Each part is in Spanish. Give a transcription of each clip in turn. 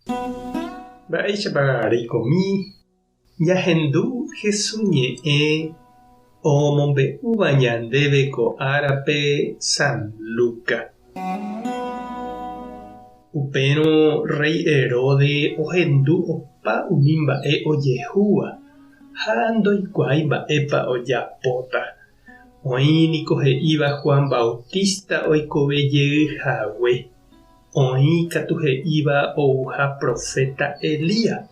Mba'éichapa reikomi ñahendu Jesús ñe'ẽ omombe'úva ñandéve ko árape San Lucas. Upérõ rey Herodes ohendu opa umi mba'e ojehúva ha ndoikuaái mba'épa ojapóta. Oĩniko he'íva Juan Bautista oikovejeyhague. Oĩ katu he'íva ouha profeta Elías.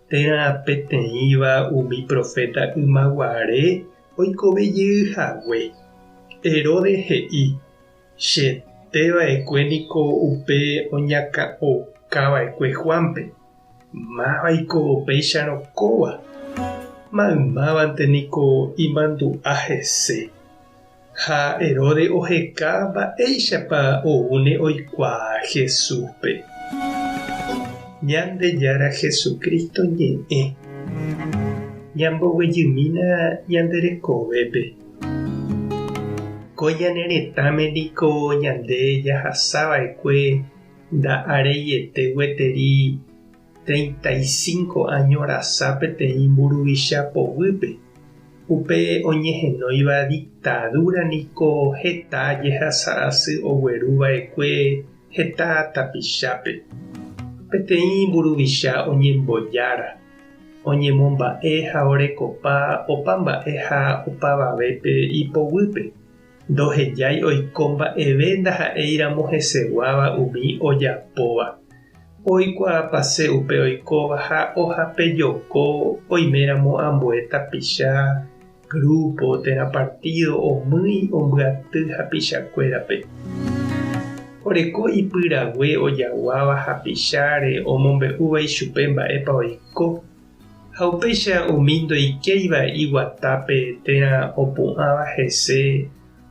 Térã peteĩva umi profeta ymaguare oikovejeyhague. Herodes he'i: cheteva'ekue niko upe oñaka'okava'ekue Juanpe. Máva'iko péicharõkóva. Maymávante niko imandu'a hese. Ha Herodes oheka mba'éichapa oúne oikuaa Jesúspe. Ñandejára Jesucristo ñe'ẽ ñamboguejymína ñanderekovépe. Ko ñane retãme niko ñande jahasava'ekue nda'areiete gueteri 35 años rasa peteĩ mburuvicha povýpe. Upe oñehenóiva dictadura niko heta jehasa asy ogueruva'ekue heta tapichápe. Peteĩ mburuvicha oñembojára, oñemomba'e ha orekopa opa mba'e ha opavavépe ipovýpe. Ndohejái oiko mba'eve ndaha'éiramo heseguáva umi ojapóva. Oikuaapase upe oikóva ha ohapejoko oiméramo ambue tapicha grupo térã partido omýi ombyaty hapichakuérape. Oreko ipyrague ojaguáva hapicháre omombe'úva ichupe mba'épa oiko. Ha upéicha umi ndoikéiva iguatápe térã opu'ãva hese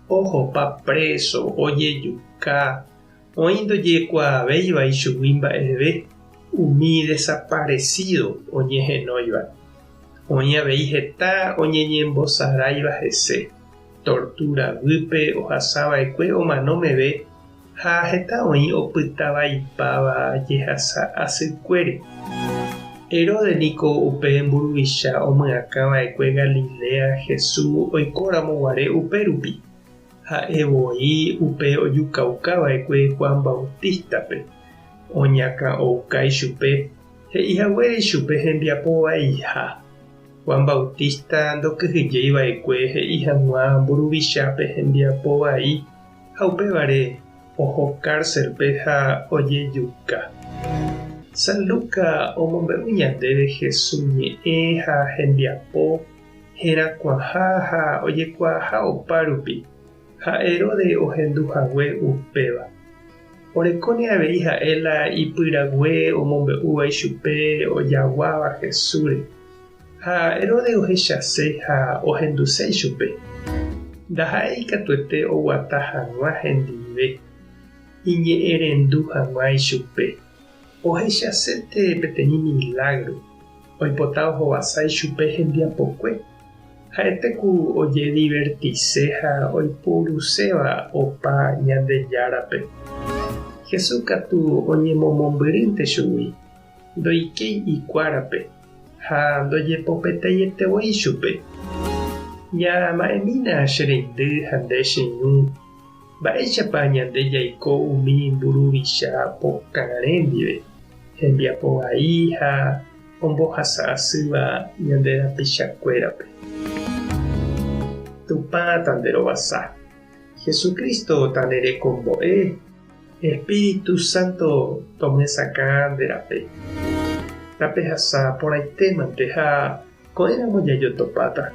ohopa preso ojejuka. Oĩ ndojekuaavéiva ichugui mba'eve umi desaparecido oñehenóiva. Oĩ avei heta oñeñembosaráiva hese. Torturavýpe ohasava'ekue omanómeve ha heta oĩ opytavaipáva jehasa asykuére. Herodes niko upe mburuvicha omyakãva'ekue Galilea Jesús oikóramoguare upérupi. Ha'evoi upe ojukaukava'ekue Juan Bautistape. Oñakãouka ichupe, he'ihaguére ichupe hembiapovaiha. Juan Bautista ndokyhyjeiva'ekue he'i hag̃ua mburuvichápe hembiapovai ha upévare oho cárcelpe ha ojejuka. San Lucas omombe'u ñandéve Jesús ñe'ẽ ha hembiapo herakuãha ha ojekuaaha opárupi. Ha Herodes ohenduhague upéva. Orekóne avei ha'e la ipyrague omombe'úva ichupe ojaguáva Jesúsre. Ha Herodes ohechase ha ohenduse ichupe. Ndaha'éi katuete oguata hag̃ua hendive. Iñe'ẽrendu hag̃ua ichupe. Ohechasete peteĩ milagro. Oipota ohovasa ichupe hembiapokue. Ha'etéku ojedivertise ha oipuruséva opa ñandejárape. Jesús katu oñemomombyryntete chugui. Ndoikéi ikuárape ha ndojepopeteĩetevoi chupe. Ñama'ẽmína che reindy ha nde cheñu. Mba'éichapa ñande jaiko umi mburuvicha pokarẽ ndive. Hembiapovai ha ombohasa asýva ñande rapichakuérape. Tupã tanderovasa. Jesucristo tanerekombo'e. Espíritu Santo tomesakã nderape. Tapehasa porãitémante ha ko'ẽramo jajotopáta.